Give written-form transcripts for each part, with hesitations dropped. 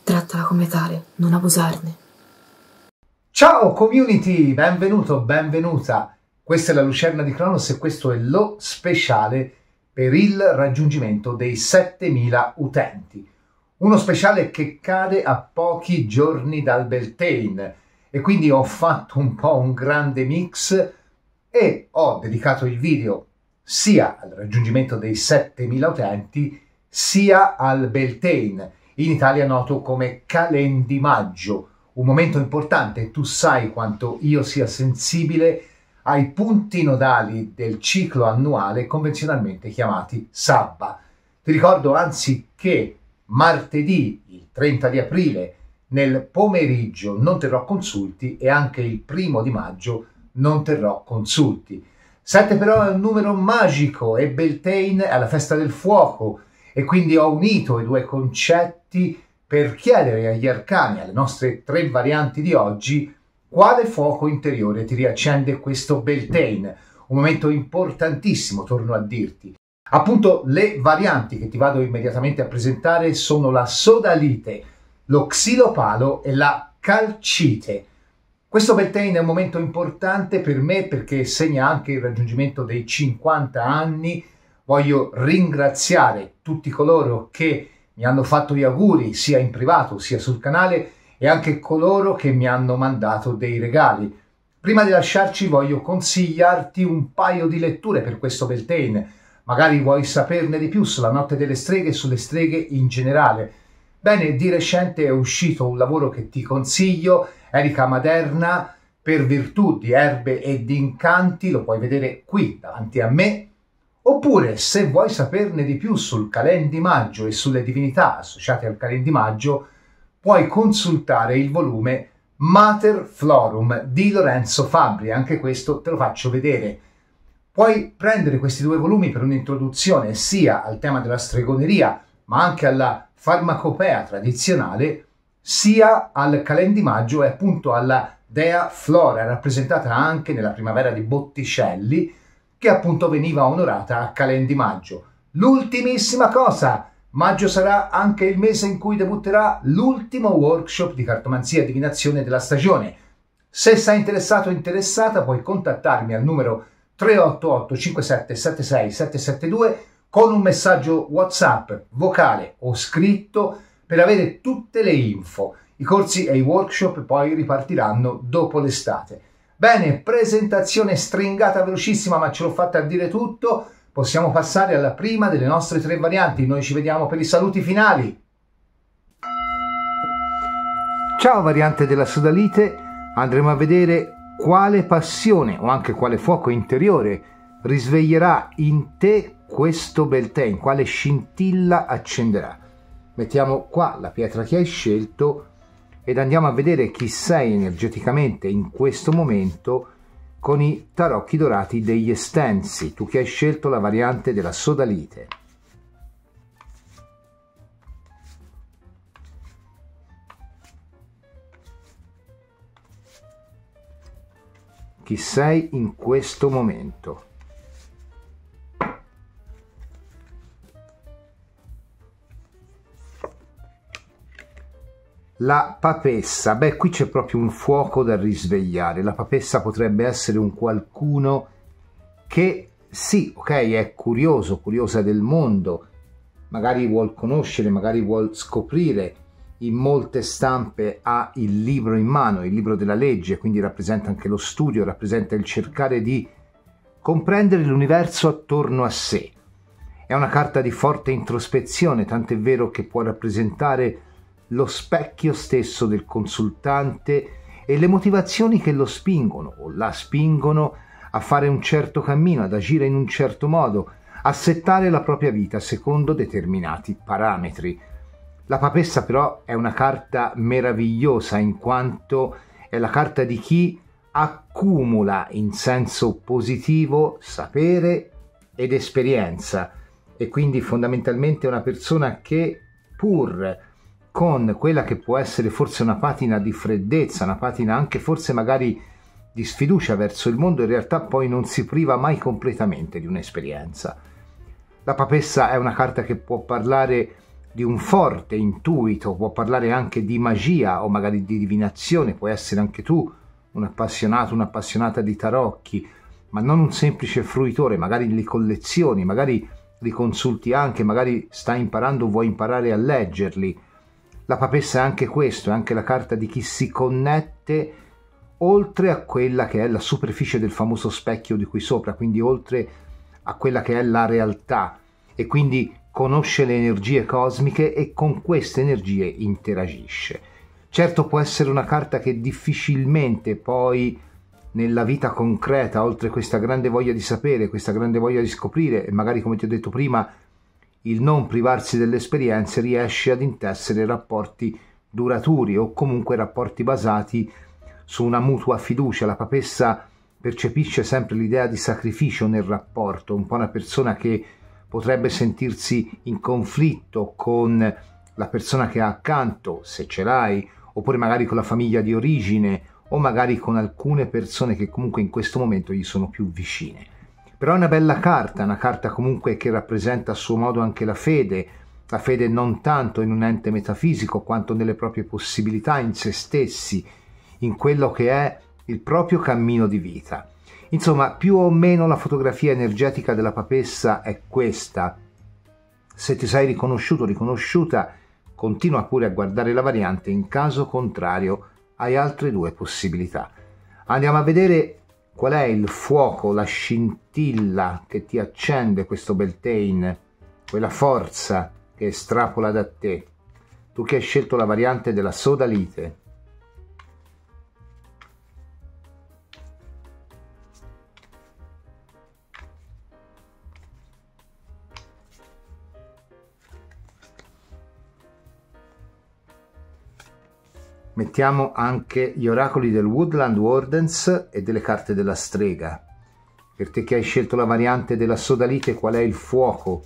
Trattala come tale, non abusarne. Ciao community, benvenuto, benvenuta. Questa è la Lucerna di Cronos e questo è lo speciale per il raggiungimento dei 7000 utenti. Uno speciale che cade a pochi giorni dal Beltane e quindi ho fatto un po' un grande mix e ho dedicato il video sia al raggiungimento dei 7000 utenti sia al Beltane, in Italia noto come Calendimaggio. Un momento importante, tu sai quanto io sia sensibile ai punti nodali del ciclo annuale convenzionalmente chiamati sabba. Ti ricordo anzi che martedì, il 30 di aprile, nel pomeriggio non terrò consulti e anche il 1° di maggio non terrò consulti. 7 però è un numero magico e Beltane è la festa del fuoco e quindi ho unito i due concetti per chiedere agli arcani, alle nostre 3 varianti di oggi, quale fuoco interiore ti riaccende questo Beltane. Un momento importantissimo, torno a dirti. Appunto, le varianti che ti vado immediatamente a presentare sono la sodalite, lo xilopalo e la calcite. Questo Beltane è un momento importante per me perché segna anche il raggiungimento dei 50 anni. Voglio ringraziare tutti coloro che mi hanno fatto gli auguri sia in privato sia sul canale e anche coloro che mi hanno mandato dei regali. Prima di lasciarci voglio consigliarti un paio di letture per questo Beltane. Magari vuoi saperne di più sulla notte delle streghe e sulle streghe in generale. Bene, di recente è uscito un lavoro che ti consiglio, Erica Maderna, Per virtù di erbe e di incanti, lo puoi vedere qui davanti a me. Oppure, se vuoi saperne di più sul Calendimaggio e sulle divinità associate al Calendimaggio, puoi consultare il volume Mater Florum di Lorenzo Fabbri, anche questo te lo faccio vedere. Puoi prendere questi 2 volumi per un'introduzione sia al tema della stregoneria, ma anche alla farmacopea tradizionale, sia al Calendimaggio e appunto alla dea Flora, rappresentata anche nella primavera di Botticelli, che appunto veniva onorata a Calendimaggio. L'ultimissima cosa, maggio sarà anche il mese in cui debutterà l'ultimo workshop di cartomanzia e divinazione della stagione. Se sei interessato o interessata puoi contattarmi al numero 388 5776 772 con un messaggio WhatsApp, vocale o scritto per avere tutte le info. I corsi e i workshop poi ripartiranno dopo l'estate. Bene, presentazione stringata velocissima, ma ce l'ho fatta a dire tutto. Possiamo passare alla prima delle nostre 3 varianti. Noi ci vediamo per i saluti finali. Ciao variante della sodalite, andremo a vedere quale passione o anche quale fuoco interiore risveglierà in te questo Beltane, quale scintilla accenderà. Mettiamo qua la pietra che hai scelto ed andiamo a vedere chi sei energeticamente in questo momento con i tarocchi dorati degli estensi, tu che hai scelto la variante della sodalite. Chi sei in questo momento? La papessa, beh, qui c'è proprio un fuoco da risvegliare. La papessa potrebbe essere un qualcuno che sì, ok, è curioso, curiosa del mondo, magari vuol conoscere, magari vuol scoprire. In molte stampe ha il libro in mano, il libro della legge, quindi rappresenta anche lo studio, rappresenta il cercare di comprendere l'universo attorno a sé. È una carta di forte introspezione, tant'è vero che può rappresentare lo specchio stesso del consultante e le motivazioni che lo spingono o la spingono a fare un certo cammino, ad agire in un certo modo, a settare la propria vita secondo determinati parametri. La papessa però è una carta meravigliosa in quanto è la carta di chi accumula in senso positivo sapere ed esperienza e quindi fondamentalmente è una persona che pur con quella che può essere forse una patina di freddezza, una patina anche forse magari di sfiducia verso il mondo, in realtà poi non si priva mai completamente di un'esperienza. La papessa è una carta che può parlare di un forte intuito, può parlare anche di magia o magari di divinazione, puoi essere anche tu un appassionato, un'appassionata di tarocchi, ma non un semplice fruitore, magari li collezioni, magari li consulti anche, magari stai imparando, vuoi imparare a leggerli. La papessa è anche questo, è anche la carta di chi si connette oltre a quella che è la superficie del famoso specchio di qui sopra, quindi oltre a quella che è la realtà, e quindi conosce le energie cosmiche e con queste energie interagisce. Certo, può essere una carta che difficilmente poi nella vita concreta, oltre questa grande voglia di sapere, questa grande voglia di scoprire e magari, come ti ho detto prima, il non privarsi delle esperienze, riesce ad intessere rapporti duraturi o comunque rapporti basati su una mutua fiducia. La papessa percepisce sempre l'idea di sacrificio nel rapporto, un po' una persona che potrebbe sentirsi in conflitto con la persona che ha accanto, se ce l'hai, oppure magari con la famiglia di origine, o magari con alcune persone che comunque in questo momento gli sono più vicine. Però è una bella carta, una carta comunque che rappresenta a suo modo anche la fede non tanto in un ente metafisico quanto nelle proprie possibilità, in se stessi, in quello che è il proprio cammino di vita. Insomma, più o meno la fotografia energetica della papessa è questa. Se ti sei riconosciuto o riconosciuta, continua pure a guardare la variante, in caso contrario hai altre due possibilità. Andiamo a vedere qual è il fuoco, la scintilla che ti accende questo Beltane, quella forza che estrapola da te. Tu che hai scelto la variante della sodalite. Mettiamo anche gli oracoli del Woodland Wardens e delle carte della strega. Per te che hai scelto la variante della sodalite, qual è il fuoco,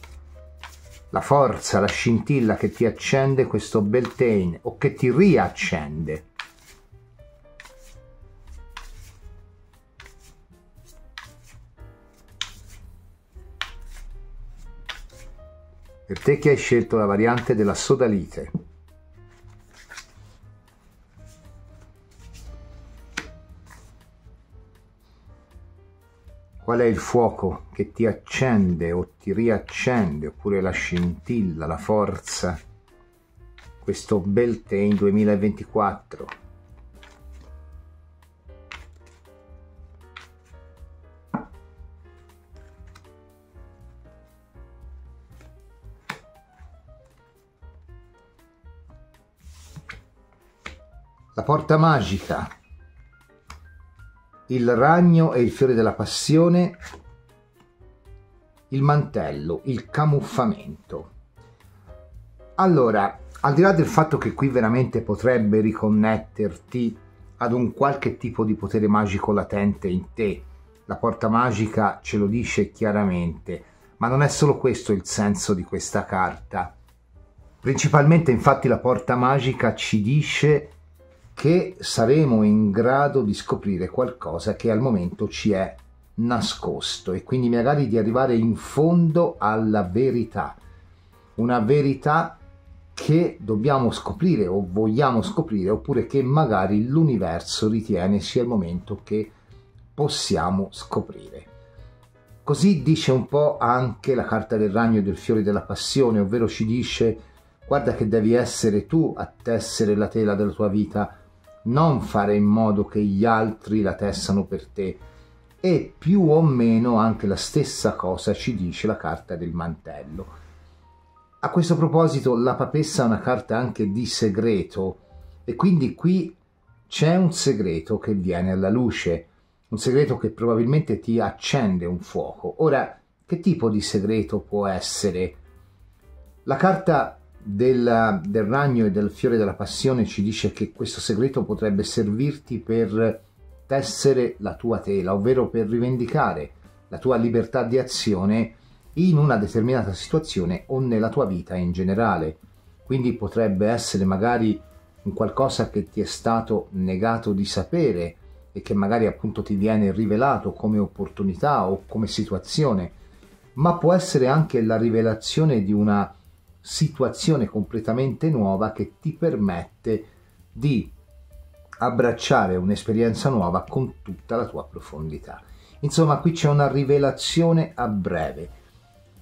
la forza, la scintilla che ti accende questo Beltane o che ti riaccende? Per te che hai scelto la variante della sodalite. Qual è il fuoco che ti accende o ti riaccende, oppure la scintilla, la forza, questo Beltane 2024? La porta magica, il ragno e il fiore della passione, il mantello, il camuffamento. Allora, al di là del fatto che qui veramente potrebbe riconnetterti ad un qualche tipo di potere magico latente in te, la porta magica ce lo dice chiaramente, ma non è solo questo il senso di questa carta. Principalmente, infatti, la porta magica ci dice che saremo in grado di scoprire qualcosa che al momento ci è nascosto e quindi magari di arrivare in fondo alla verità, una verità che dobbiamo scoprire o vogliamo scoprire, oppure che magari l'universo ritiene sia il momento che possiamo scoprire. Così dice un po' anche la carta del ragno e del fiore della passione, ovvero ci dice: guarda che devi essere tu a tessere la tela della tua vita, non fare in modo che gli altri la tessano per te. E più o meno anche la stessa cosa ci dice la carta del mantello. A questo proposito la papessa è una carta anche di segreto, e quindi qui c'è un segreto che viene alla luce, un segreto che probabilmente ti accende un fuoco. Ora, che tipo di segreto può essere? La carta del ragno e del fiore della passione ci dice che questo segreto potrebbe servirti per tessere la tua tela, ovvero per rivendicare la tua libertà di azione in una determinata situazione o nella tua vita in generale. Quindi potrebbe essere magari un qualcosa che ti è stato negato di sapere e che magari appunto ti viene rivelato come opportunità o come situazione, ma può essere anche la rivelazione di una situazione completamente nuova che ti permette di abbracciare un'esperienza nuova con tutta la tua profondità. Insomma, qui c'è una rivelazione a breve,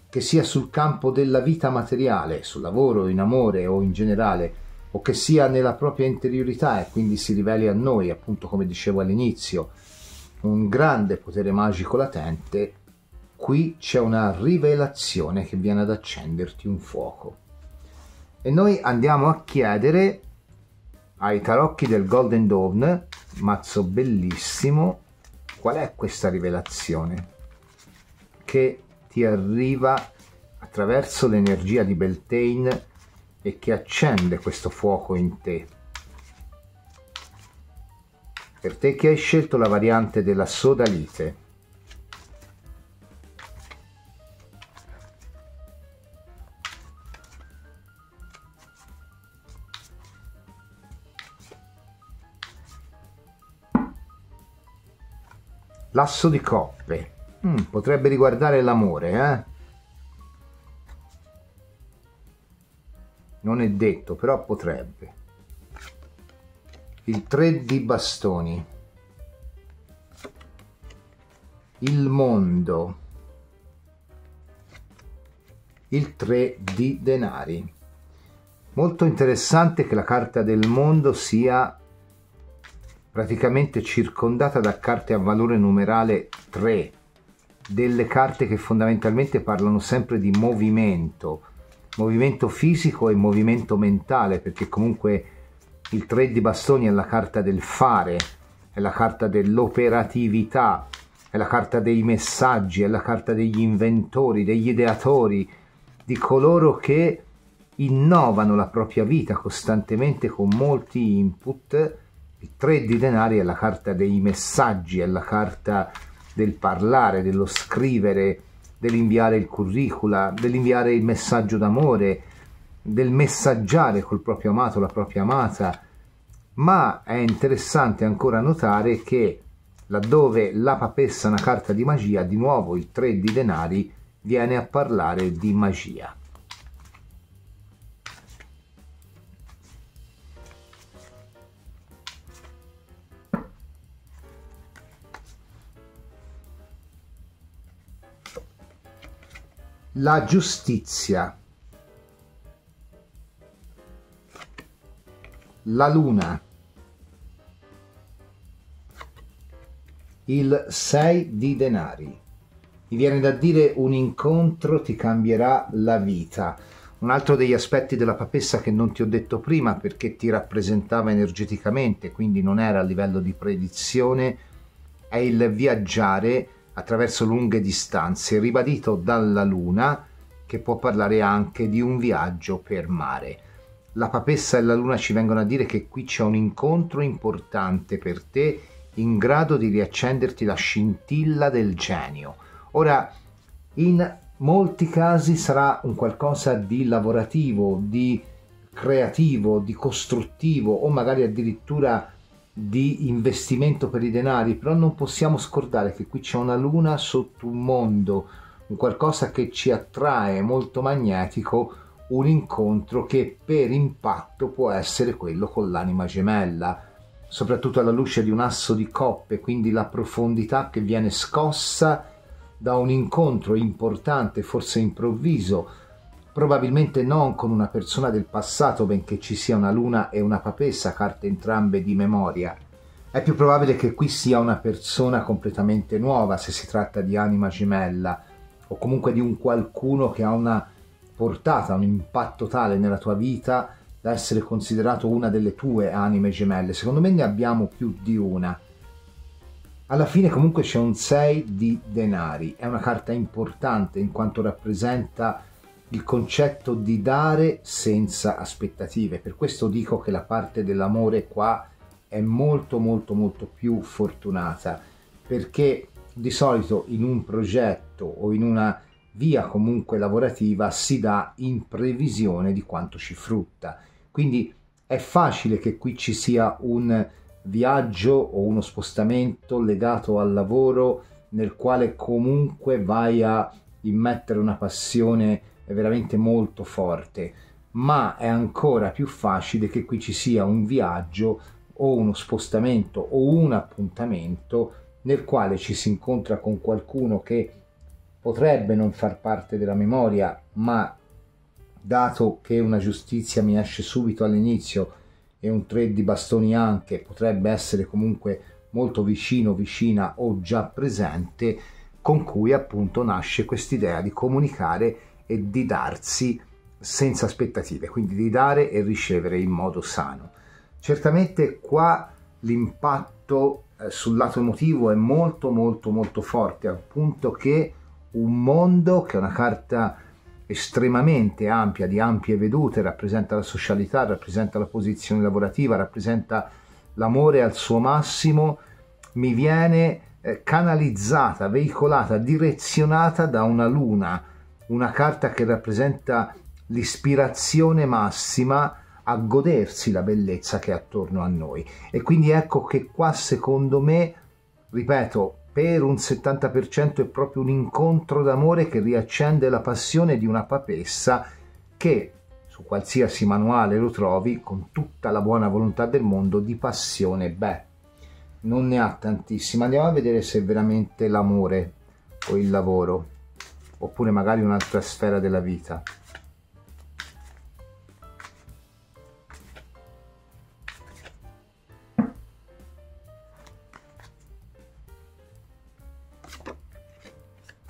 che sia sul campo della vita materiale, sul lavoro, in amore o in generale, o che sia nella propria interiorità e quindi si riveli a noi, appunto come dicevo all'inizio, un grande potere magico latente. Qui c'è una rivelazione che viene ad accenderti un fuoco. E noi andiamo a chiedere ai tarocchi del Golden Dawn, mazzo bellissimo, qual è questa rivelazione che ti arriva attraverso l'energia di Beltane e che accende questo fuoco in te. Per te che hai scelto la variante della sodalite. L'asso di coppe. Potrebbe riguardare l'amore, Non è detto, però potrebbe. Il 3 di bastoni. Il mondo. Il 3 di denari. Molto interessante che la carta del mondo sia praticamente circondata da carte a valore numerale 3, delle carte che fondamentalmente parlano sempre di movimento fisico e movimento mentale, perché comunque il 3 di bastoni è la carta del fare, è la carta dell'operatività, è la carta dei messaggi, è la carta degli inventori, degli ideatori, di coloro che innovano la propria vita costantemente con molti input. Il 3 di denari è la carta dei messaggi, è la carta del parlare, dello scrivere, dell'inviare il curricula, dell'inviare il messaggio d'amore, del messaggiare col proprio amato, la propria amata. Ma è interessante ancora notare che laddove la papessa è una carta di magia, di nuovo il 3 di denari viene a parlare di magia. La giustizia, la luna, il 6 di denari. Mi viene da dire un incontro ti cambierà la vita. Un altro degli aspetti della papessa che non ti ho detto prima, perché ti rappresentava energeticamente, quindi non era a livello di predizione, è il viaggiare attraverso lunghe distanze, ribadito dalla luna, che può parlare anche di un viaggio per mare. La papessa e la luna ci vengono a dire che qui c'è un incontro importante per te, in grado di riaccenderti la scintilla del genio. Ora, in molti casi sarà un qualcosa di lavorativo, di creativo, di costruttivo o magari addirittura di investimento per i denari, però non possiamo scordare che qui c'è una luna sotto un mondo, un qualcosa che ci attrae, molto magnetico, un incontro che per impatto può essere quello con l'anima gemella, soprattutto alla luce di un asso di coppe, quindi la profondità che viene scossa da un incontro importante, forse improvviso, probabilmente non con una persona del passato, benché ci sia una luna e una papessa, carte entrambe di memoria. È più probabile che qui sia una persona completamente nuova, se si tratta di anima gemella, o comunque di un qualcuno che ha una portata, un impatto tale nella tua vita da essere considerato una delle tue anime gemelle. Secondo me ne abbiamo più di una. Alla fine comunque c'è un 6 di denari, è una carta importante in quanto rappresenta il concetto di dare senza aspettative. Per questo dico che la parte dell'amore qua è molto più fortunata, perché di solito in un progetto o in una via comunque lavorativa si dà in previsione di quanto ci frutta, quindi è facile che qui ci sia un viaggio o uno spostamento legato al lavoro nel quale comunque vai a immettere una passione è veramente molto forte, ma è ancora più facile che qui ci sia un viaggio o uno spostamento o un appuntamento nel quale ci si incontra con qualcuno che potrebbe non far parte della memoria, ma dato che una giustizia mi esce subito all'inizio e un 3 di bastoni anche, potrebbe essere comunque molto vicino, vicina o già presente, con cui appunto nasce quest'idea di comunicare e di darsi senza aspettative, quindi di dare e ricevere in modo sano. Certamente qua l'impatto sul lato emotivo è molto molto molto forte, al punto che un mondo, che è una carta estremamente ampia, di ampie vedute, rappresenta la socialità, rappresenta la posizione lavorativa, rappresenta l'amore al suo massimo, mi viene canalizzata, veicolata, direzionata da una luna, una carta che rappresenta l'ispirazione massima a godersi la bellezza che è attorno a noi. E quindi ecco che qua, secondo me, ripeto, per un 70% è proprio un incontro d'amore che riaccende la passione di una papessa che, su qualsiasi manuale lo trovi, con tutta la buona volontà del mondo, di passione, beh, non ne ha tantissima. Andiamo a vedere se è veramente l'amore o il lavoro, oppure magari un'altra sfera della vita.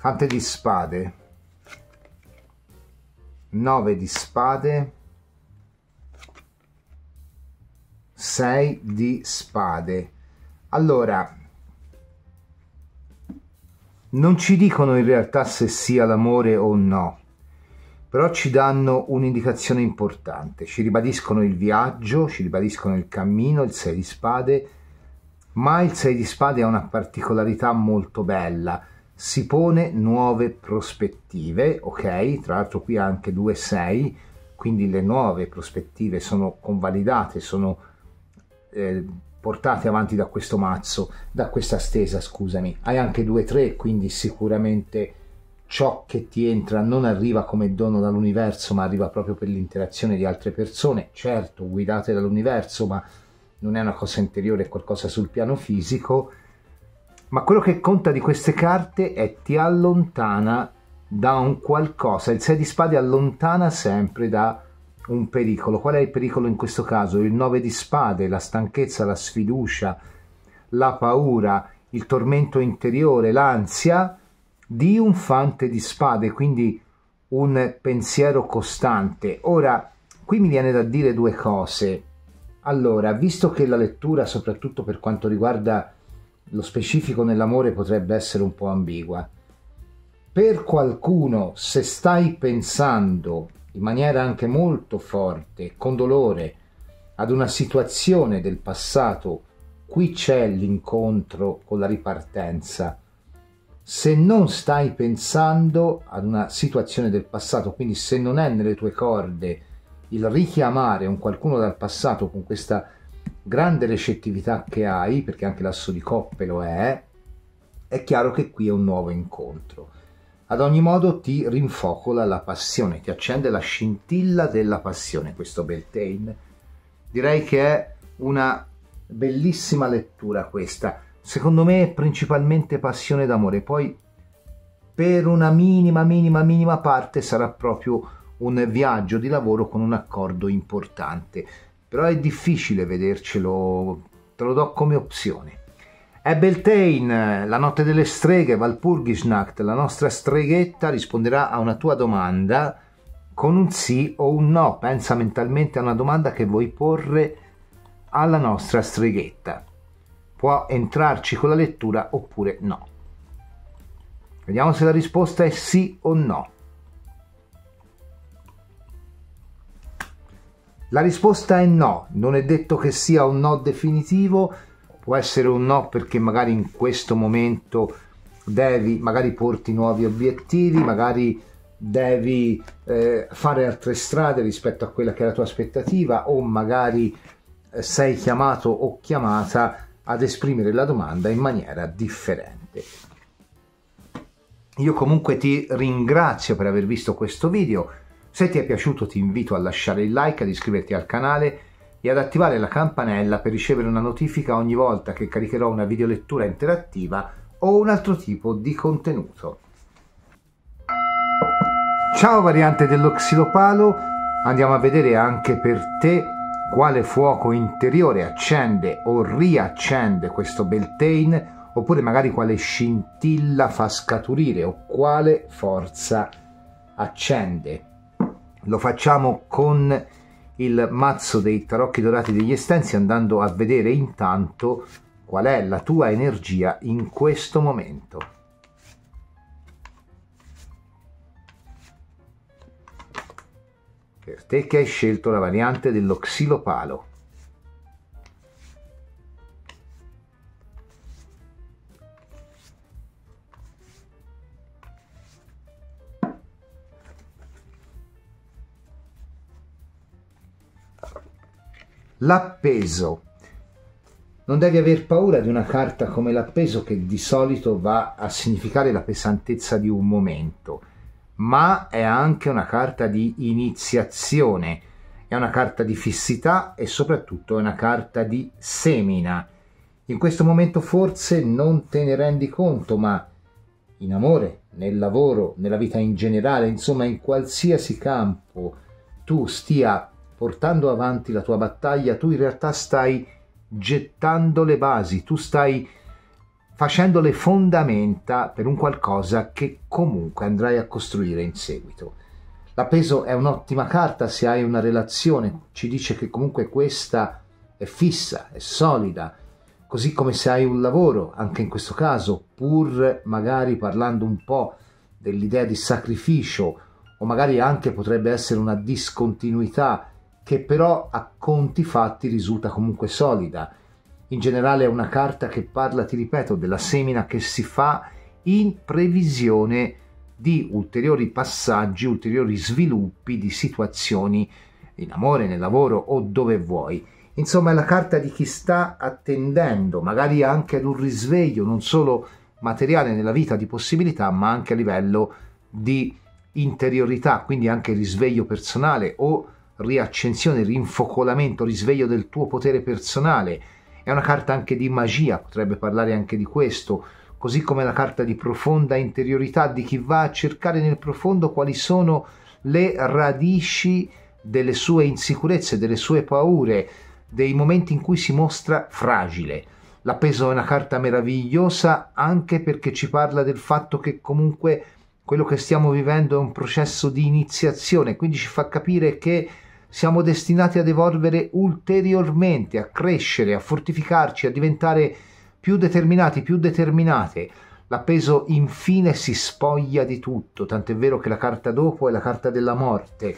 Fante di spade, 9 di spade, 6 di spade. Allora, non ci dicono in realtà se sia l'amore o no, però ci danno un'indicazione importante, ci ribadiscono il viaggio, ci ribadiscono il cammino, il 6 di spade, ma il 6 di spade ha una particolarità molto bella. Si pone nuove prospettive, ok? Tra l'altro qui ha anche 2-6, quindi le nuove prospettive sono convalidate, sono portate avanti da questo mazzo, da questa stesa, scusami. Hai anche 2-3, quindi sicuramente ciò che ti entra non arriva come dono dall'universo, ma arriva proprio per l'interazione di altre persone, certo, guidate dall'universo, ma non è una cosa interiore, è qualcosa sul piano fisico. Ma quello che conta di queste carte è ti allontana da un qualcosa. Il 6 di spade allontana sempre da un pericolo. Qual è il pericolo in questo caso? Il 9 di spade, la stanchezza, la sfiducia, la paura, il tormento interiore, l'ansia di un fante di spade, quindi un pensiero costante. Ora, qui mi viene da dire due cose. Allora, visto che la lettura, soprattutto per quanto riguarda lo specifico nell'amore, potrebbe essere un po' ambigua. Per qualcuno, se stai pensando in maniera anche molto forte, con dolore, ad una situazione del passato, qui c'è l'incontro con la ripartenza. Se non stai pensando ad una situazione del passato, quindi se non è nelle tue corde il richiamare un qualcuno dal passato con questa grande recettività che hai, perché anche l'asso di coppe lo è chiaro che qui è un nuovo incontro. Ad ogni modo ti rinfocola la passione, ti accende la scintilla della passione questo Beltane. Direi che è una bellissima lettura questa. Secondo me è principalmente passione d'amore, poi per una minima parte sarà proprio un viaggio di lavoro con un accordo importante. Però è difficile vedercelo, te lo do come opzione. È Beltane, la notte delle streghe, Walpurgisnacht, la nostra streghetta risponderà a una tua domanda con un sì o un no. Pensa mentalmente a una domanda che vuoi porre alla nostra streghetta. Può entrarci con la lettura oppure no. Vediamo se la risposta è sì o no. La risposta è no, non è detto che sia un no definitivo, può essere un no perché magari in questo momento devi, magari porti nuovi obiettivi, magari devi fare altre strade rispetto a quella che è la tua aspettativa, o magari sei chiamato o chiamata ad esprimere la domanda in maniera differente. Io comunque ti ringrazio per aver visto questo video. Se ti è piaciuto ti invito a lasciare il like, ad iscriverti al canale e ad attivare la campanella per ricevere una notifica ogni volta che caricherò una videolettura interattiva o un altro tipo di contenuto. Ciao variante dello xilopalo, andiamo a vedere anche per te quale fuoco interiore accende o riaccende questo Beltane, oppure magari quale scintilla fa scaturire o quale forza accende. Lo facciamo con il mazzo dei tarocchi dorati degli Estensi, andando a vedere intanto qual è la tua energia in questo momento. Per te che hai scelto la variante dello xilopalo. L'appeso. Non devi aver paura di una carta come l'appeso, che di solito va a significare la pesantezza di un momento, ma è anche una carta di iniziazione, è una carta di fissità e soprattutto è una carta di semina. In questo momento forse non te ne rendi conto, ma in amore, nel lavoro, nella vita in generale, insomma in qualsiasi campo tu stia portando avanti la tua battaglia, tu in realtà stai gettando le basi, tu stai facendo le fondamenta per un qualcosa che comunque andrai a costruire in seguito. L'appeso è un'ottima carta se hai una relazione, ci dice che comunque questa è fissa, è solida, così come se hai un lavoro, anche in questo caso, pur magari parlando un po' dell'idea di sacrificio, o magari anche potrebbe essere una discontinuità, che però a conti fatti risulta comunque solida. In generale è una carta che parla, ti ripeto, della semina che si fa in previsione di ulteriori passaggi, ulteriori sviluppi di situazioni in amore, nel lavoro o dove vuoi. Insomma è la carta di chi sta attendendo, magari anche ad un risveglio, non solo materiale nella vita di possibilità, ma anche a livello di interiorità, quindi anche risveglio personale o riaccensione, rinfocolamento, risveglio del tuo potere personale. È una carta anche di magia, potrebbe parlare anche di questo, così come la carta di profonda interiorità, di chi va a cercare nel profondo quali sono le radici delle sue insicurezze, delle sue paure, dei momenti in cui si mostra fragile. L'appeso è una carta meravigliosa anche perché ci parla del fatto che comunque quello che stiamo vivendo è un processo di iniziazione, quindi ci fa capire che siamo destinati ad evolvere ulteriormente, a crescere, a fortificarci, a diventare più determinati, più determinate. L'appeso infine si spoglia di tutto, tant'è vero che la carta dopo è la carta della morte,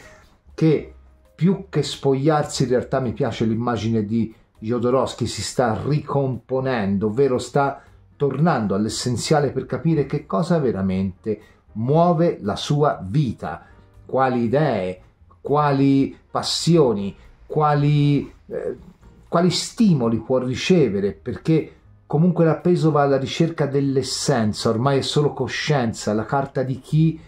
che più che spogliarsi in realtà mi piace l'immagine di Jodorowsky, si sta ricomponendo, ovvero sta tornando all'essenziale per capire che cosa veramente muove la sua vita, quali idee, quali passioni, quali stimoli può ricevere, perché comunque l'appeso va alla ricerca dell'essenza, ormai è solo coscienza, la carta di chi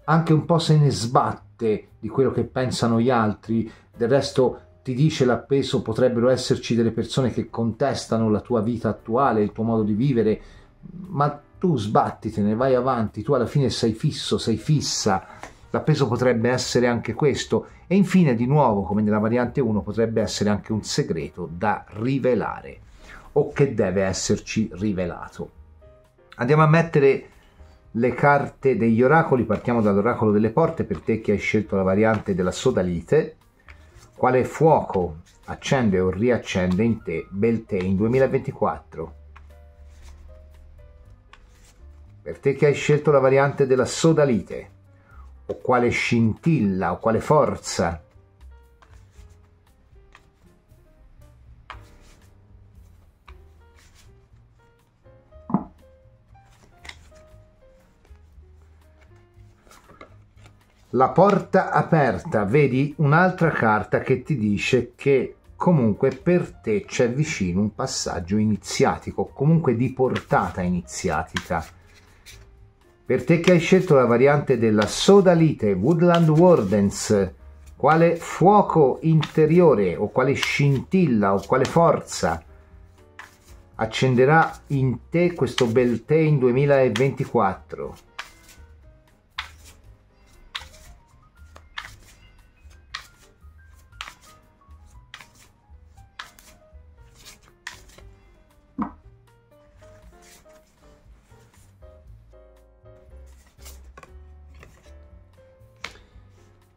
anche un po' se ne sbatte di quello che pensano gli altri. Del resto ti dice l'appeso, potrebbero esserci delle persone che contestano la tua vita attuale, il tuo modo di vivere, ma tu sbattitene, vai avanti, tu alla fine sei fisso, sei fissa. L'appeso potrebbe essere anche questo. E infine, di nuovo, come nella variante 1, potrebbe essere anche un segreto da rivelare o che deve esserci rivelato. Andiamo a mettere le carte degli oracoli. Partiamo dall'oracolo delle porte, per te che hai scelto la variante della sodalite. Quale fuoco accende o riaccende in te Beltane 2024? Per te che hai scelto la variante della sodalite, o quale scintilla o quale forza la porta aperta, vedi un'altra carta che ti dice che comunque per te c'è vicino un passaggio iniziatico, comunque di portata iniziatica. Per te che hai scelto la variante della Sodalite Woodland Wardens, quale fuoco interiore o quale scintilla o quale forza accenderà in te questo Beltane 2024?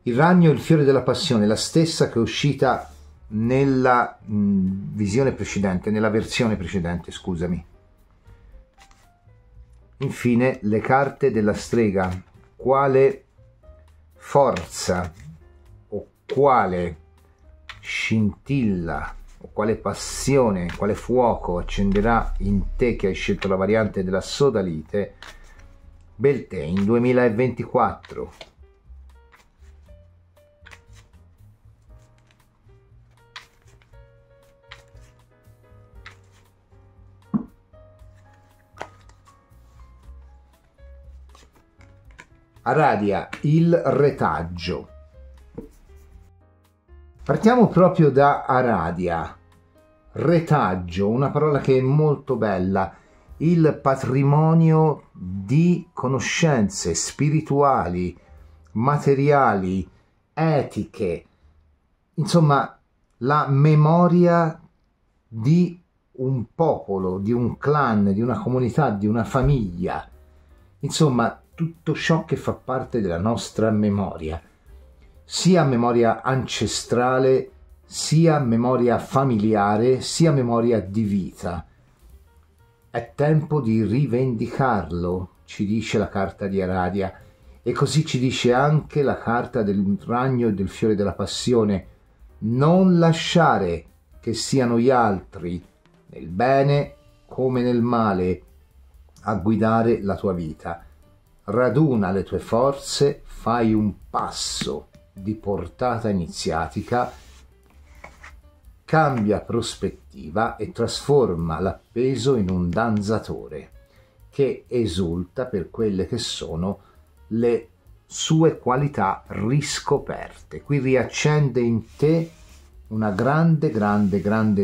Il ragno e il fiore della passione, la stessa che è uscita nella visione precedente, nella versione precedente, scusami. Infine le carte della strega, quale forza o quale scintilla o quale passione, quale fuoco accenderà in te che hai scelto la variante della Sodalite Beltane 2024. Aradia, il retaggio. Partiamo proprio da Aradia. Retaggio, una parola che è molto bella, il patrimonio di conoscenze spirituali, materiali, etiche, insomma la memoria di un popolo, di un clan, di una comunità, di una famiglia, insomma tutto ciò che fa parte della nostra memoria, sia memoria ancestrale, sia memoria familiare, sia memoria di vita. È tempo di rivendicarlo, ci dice la carta di Aradia, e così ci dice anche la carta del ragno e del fiore della passione. Non lasciare che siano gli altri, nel bene come nel male, a guidare la tua vita. Raduna le tue forze, fai un passo di portata iniziatica, cambia prospettiva e trasforma l'appeso in un danzatore che esulta per quelle che sono le sue qualità riscoperte. Qui riaccende in te una grande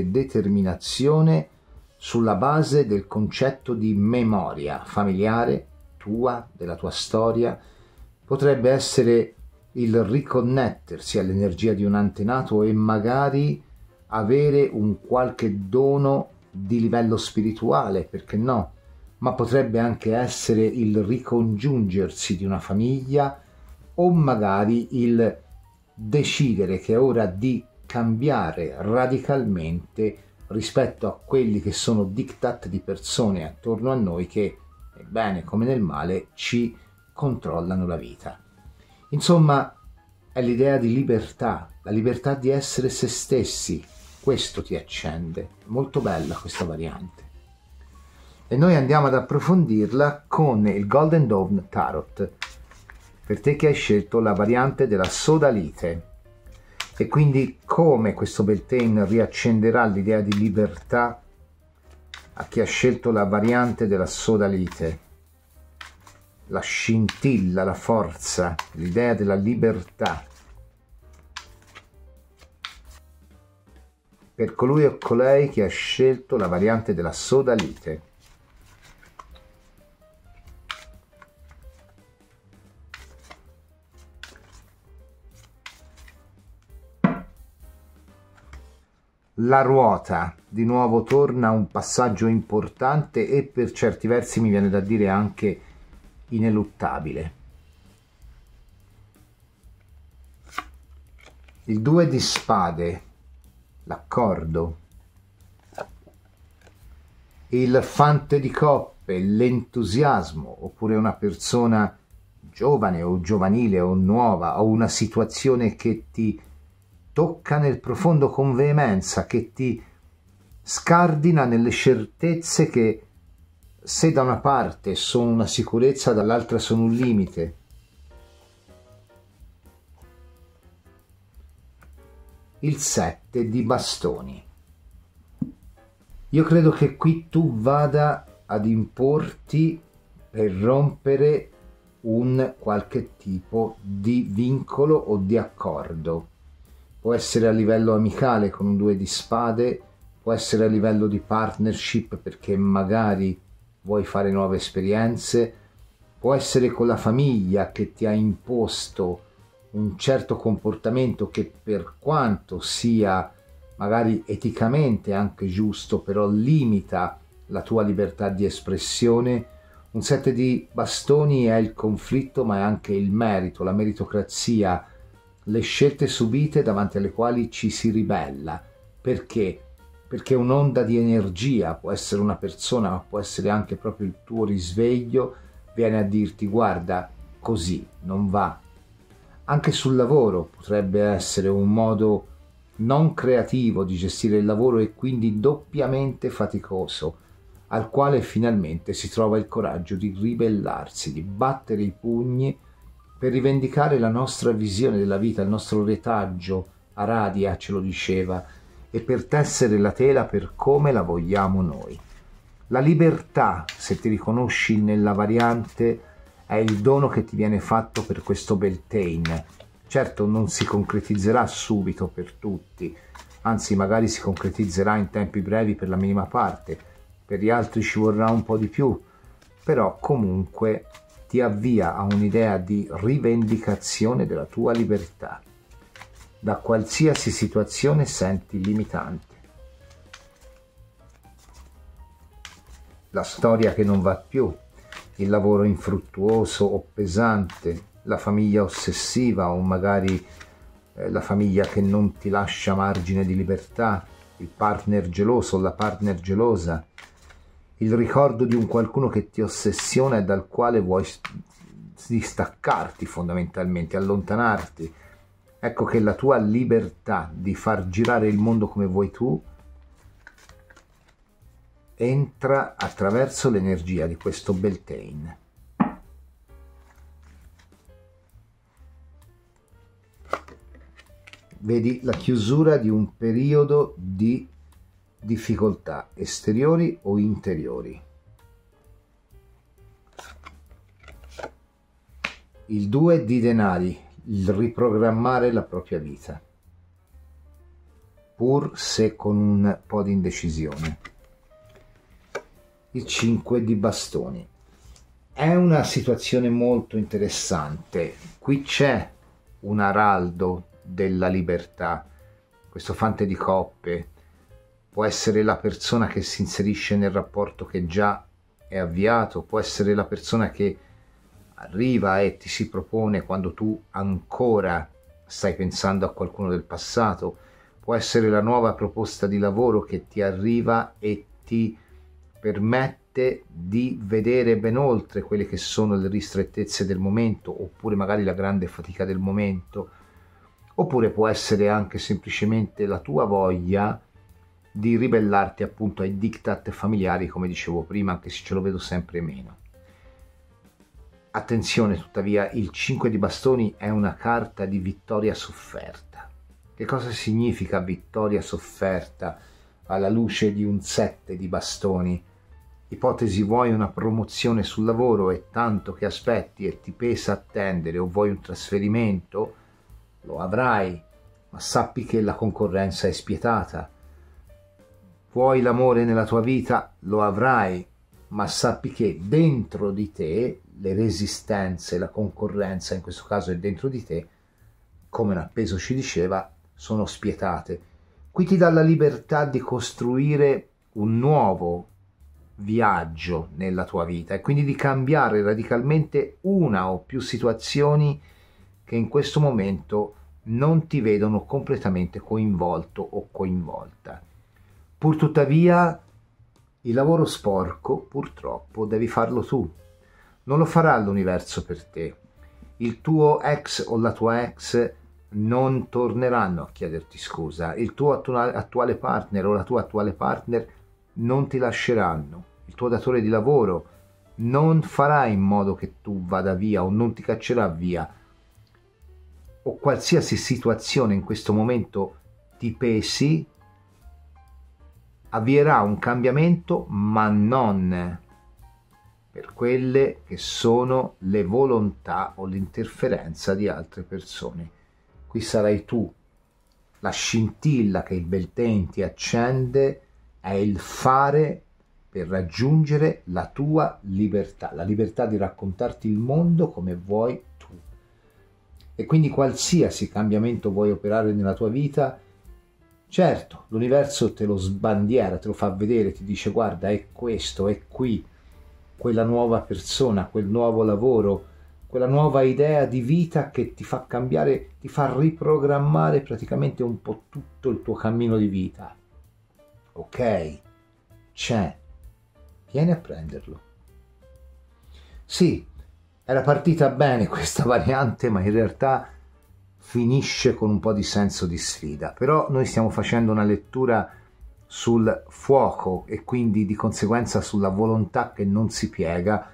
determinazione sulla base del concetto di memoria familiare tua, della tua storia. Potrebbe essere il riconnettersi all'energia di un antenato e magari avere un qualche dono di livello spirituale, perché no? Ma potrebbe anche essere il ricongiungersi di una famiglia o magari il decidere che è ora di cambiare radicalmente rispetto a quelli che sono diktat di persone attorno a noi che, bene come nel male, ci controllano la vita. Insomma, è l'idea di libertà, la libertà di essere se stessi. Questo ti accende. Molto bella questa variante. E noi andiamo ad approfondirla con il Golden Dawn Tarot, per te che hai scelto la variante della Sodalite. E quindi come questo Beltane riaccenderà l'idea di libertà a chi ha scelto la variante della Sodalite, la scintilla, la forza, l'idea della libertà. Per colui o colei che ha scelto la variante della Sodalite. La ruota, di nuovo torna un passaggio importante e per certi versi mi viene da dire anche ineluttabile. Il 2 di spade, l'accordo, il fante di coppe, l'entusiasmo, oppure una persona giovane o giovanile o nuova o una situazione che ti tocca nel profondo con veemenza, che ti scardina nelle certezze che se da una parte sono una sicurezza, dall'altra sono un limite. Il 7 di bastoni. Io credo che qui tu vada ad importi per rompere un qualche tipo di vincolo o di accordo. Può essere a livello amicale con un 2 di spade, può essere a livello di partnership perché magari vuoi fare nuove esperienze, può essere con la famiglia che ti ha imposto un certo comportamento che, per quanto sia magari eticamente anche giusto, però limita la tua libertà di espressione. Un 7 di bastoni è il conflitto, ma è anche il merito, la meritocrazia, le scelte subite davanti alle quali ci si ribella. Perché? Perché un'onda di energia, può essere una persona, ma può essere anche proprio il tuo risveglio, viene a dirti: guarda, così non va. Anche sul lavoro potrebbe essere un modo non creativo di gestire il lavoro e quindi doppiamente faticoso, al quale finalmente si trova il coraggio di ribellarsi, di battere i pugni per rivendicare la nostra visione della vita, il nostro retaggio. Aradia ce lo diceva, e per tessere la tela per come la vogliamo noi. La libertà, se ti riconosci nella variante, è il dono che ti viene fatto per questo Beltane. Certo, non si concretizzerà subito per tutti, anzi magari si concretizzerà in tempi brevi per la minima parte, per gli altri ci vorrà un po' di più, però comunque ti avvia a un'idea di rivendicazione della tua libertà da qualsiasi situazione senti limitante. La storia che non va più, il lavoro infruttuoso o pesante, la famiglia ossessiva o magari la famiglia che non ti lascia margine di libertà, il partner geloso o la partner gelosa, il ricordo di un qualcuno che ti ossessiona e dal quale vuoi distaccarti, fondamentalmente allontanarti. Ecco che la tua libertà di far girare il mondo come vuoi tu entra attraverso l'energia di questo Beltane. Vedi la chiusura di un periodo di difficoltà esteriori o interiori. Il 2 di denari, il riprogrammare la propria vita, pur se con un po' di indecisione. Il 5 di bastoni. È una situazione molto interessante. Qui c'è un araldo della libertà, questo fante di coppe. Può essere la persona che si inserisce nel rapporto che già è avviato, può essere la persona che arriva e ti si propone quando tu ancora stai pensando a qualcuno del passato, può essere la nuova proposta di lavoro che ti arriva e ti permette di vedere ben oltre quelle che sono le ristrettezze del momento, oppure magari la grande fatica del momento, oppure può essere anche semplicemente la tua voglia di ribellarti appunto ai diktat familiari, come dicevo prima, anche se ce lo vedo sempre meno. Attenzione tuttavia, il 5 di bastoni è una carta di vittoria sofferta. Che cosa significa vittoria sofferta alla luce di un 7 di bastoni? Ipotesi, vuoi una promozione sul lavoro e tanto che aspetti e ti pesa attendere, o vuoi un trasferimento? Lo avrai, ma sappi che la concorrenza è spietata. Vuoi l'amore nella tua vita? Lo avrai, ma sappi che dentro di te le resistenze, la concorrenza, in questo caso è dentro di te, come un appeso ci diceva, sono spietate. Qui ti dà la libertà di costruire un nuovo viaggio nella tua vita e quindi di cambiare radicalmente una o più situazioni che in questo momento non ti vedono completamente coinvolto o coinvolta. Pur tuttavia, il lavoro sporco, purtroppo, devi farlo tu. Non lo farà l'universo per te. Il tuo ex o la tua ex non torneranno a chiederti scusa. Il tuo attuale partner o la tua attuale partner non ti lasceranno. Il tuo datore di lavoro non farà in modo che tu vada via o non ti caccerà via. O qualsiasi situazione in questo momento ti pesi, avvierà un cambiamento, ma non per quelle che sono le volontà o l'interferenza di altre persone. Qui sarai tu. La scintilla che il Beltane ti accende è il fare per raggiungere la tua libertà, la libertà di raccontarti il mondo come vuoi tu. E quindi qualsiasi cambiamento vuoi operare nella tua vita, certo, l'universo te lo sbandiera, te lo fa vedere, ti dice guarda, è questo, è qui, quella nuova persona, quel nuovo lavoro, quella nuova idea di vita che ti fa cambiare, ti fa riprogrammare praticamente un po' tutto il tuo cammino di vita. Ok, c'è, vieni a prenderlo. Sì, era partita bene questa variante, ma in realtà finisce con un po' di senso di sfida. Però noi stiamo facendo una lettura sul fuoco e quindi di conseguenza sulla volontà che non si piega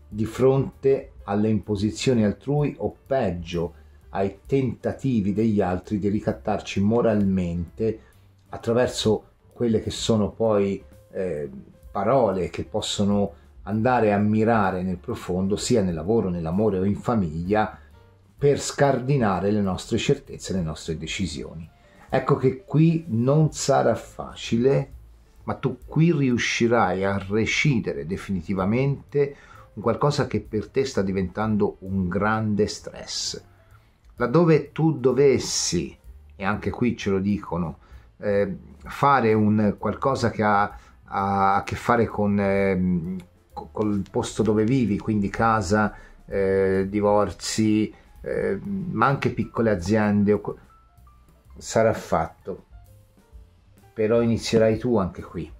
di fronte alle imposizioni altrui o peggio ai tentativi degli altri di ricattarci moralmente attraverso quelle che sono poi parole che possono andare a mirare nel profondo sia nel lavoro, nell'amore o in famiglia per scardinare le nostre certezze, le nostre decisioni. Ecco che qui non sarà facile, ma tu qui riuscirai a recidere definitivamente un qualcosa che per te sta diventando un grande stress. Laddove tu dovessi, e anche qui ce lo dicono, fare un qualcosa che ha a che fare con col posto dove vivi, quindi casa, divorzi, ma anche piccole aziende, sarà fatto. Però inizierai tu anche qui.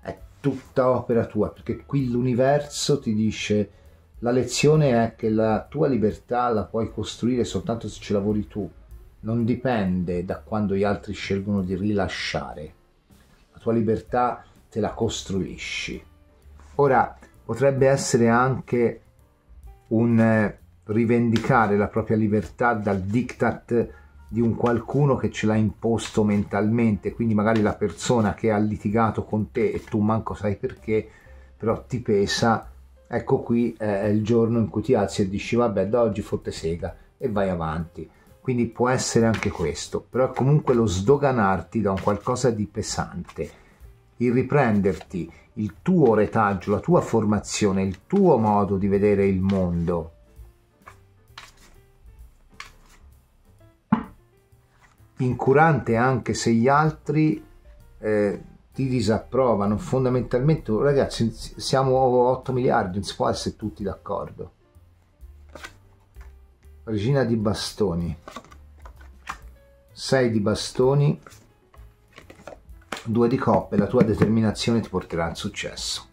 È tutta opera tua, perché qui l'universo ti dice la lezione è che la tua libertà la puoi costruire soltanto se ci lavori tu. Non dipende da quando gli altri scelgono di rilasciare. La tua libertà te la costruisci. Ora, potrebbe essere anche un rivendicare la propria libertà dal diktat di un qualcuno che ce l'ha imposto mentalmente, quindi magari la persona che ha litigato con te e tu manco sai perché, però ti pesa. Ecco, qui è il giorno in cui ti alzi e dici vabbè, da oggi fotte sega e vai avanti. Quindi può essere anche questo, però è comunque lo sdoganarti da un qualcosa di pesante, il riprenderti il tuo retaggio, la tua formazione, il tuo modo di vedere il mondo. Incurante anche se gli altri ti disapprovano. Fondamentalmente, ragazzi, siamo 8 miliardi, non si può essere tutti d'accordo. Regina di bastoni, 6 di bastoni, 2 di coppe. La tua determinazione ti porterà al successo.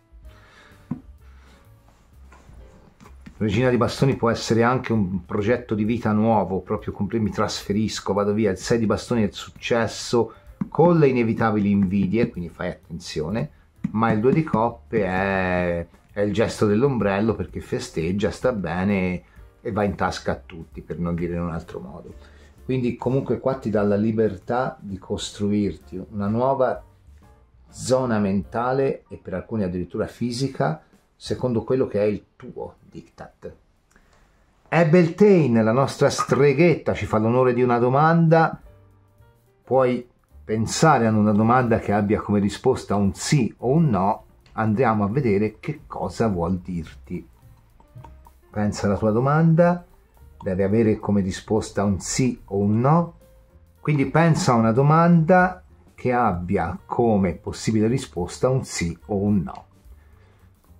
Regina di bastoni può essere anche un progetto di vita nuovo, proprio mi trasferisco, vado via. Il 6 di bastoni è il successo con le inevitabili invidie, quindi fai attenzione, ma il 2 di coppe è il gesto dell'ombrello, perché festeggia, sta bene e va in tasca a tutti, per non dire in un altro modo. Quindi comunque qua ti dà la libertà di costruirti una nuova zona mentale e per alcuni addirittura fisica, secondo quello che è il tuo diktat. Beltane, la nostra streghetta, ci fa l'onore di una domanda. Puoi pensare ad una domanda che abbia come risposta un sì o un no. Andiamo a vedere che cosa vuol dirti. Pensa alla tua domanda, deve avere come risposta un sì o un no. Quindi pensa a una domanda che abbia come possibile risposta un sì o un no.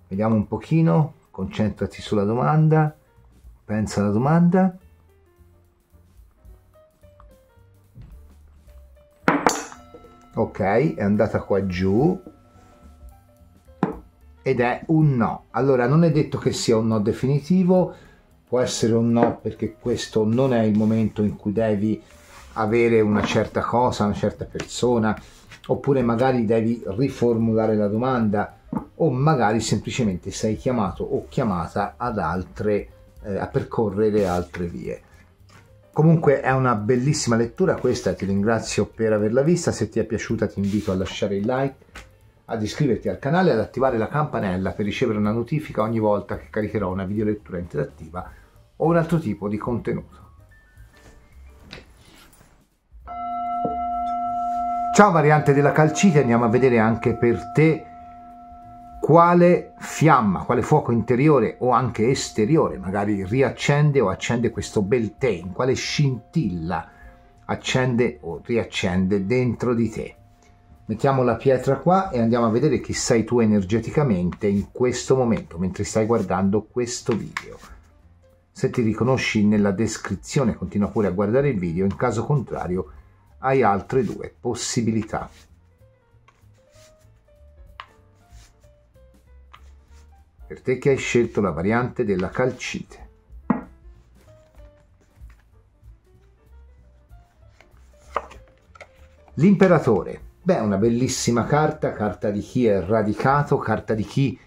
Vediamo un pochino, concentrati sulla domanda, pensa alla domanda. Ok, è andata qua giù ed è un no. Allora, non è detto che sia un no definitivo, può essere un no perché questo non è il momento in cui devi avere una certa cosa, una certa persona, oppure magari devi riformulare la domanda, o magari semplicemente sei chiamato o chiamata ad altre, a percorrere altre vie. Comunque è una bellissima lettura questa, ti ringrazio per averla vista. Se ti è piaciuta ti invito a lasciare il like, ad iscriverti al canale e ad attivare la campanella per ricevere una notifica ogni volta che caricherò una videolettura interattiva o un altro tipo di contenuto. Ciao variante della calcite, andiamo a vedere anche per te quale fiamma, quale fuoco interiore o anche esteriore magari riaccende o accende questo Beltane, quale scintilla accende o riaccende dentro di te. Mettiamo la pietra qua e andiamo a vedere chi sei tu energeticamente in questo momento, mentre stai guardando questo video. Se ti riconosci nella descrizione, continua pure a guardare il video, in caso contrario hai altre due possibilità. Per te che hai scelto la variante della calcite. L'imperatore. Beh, una bellissima carta, carta di chi è radicato, carta di chi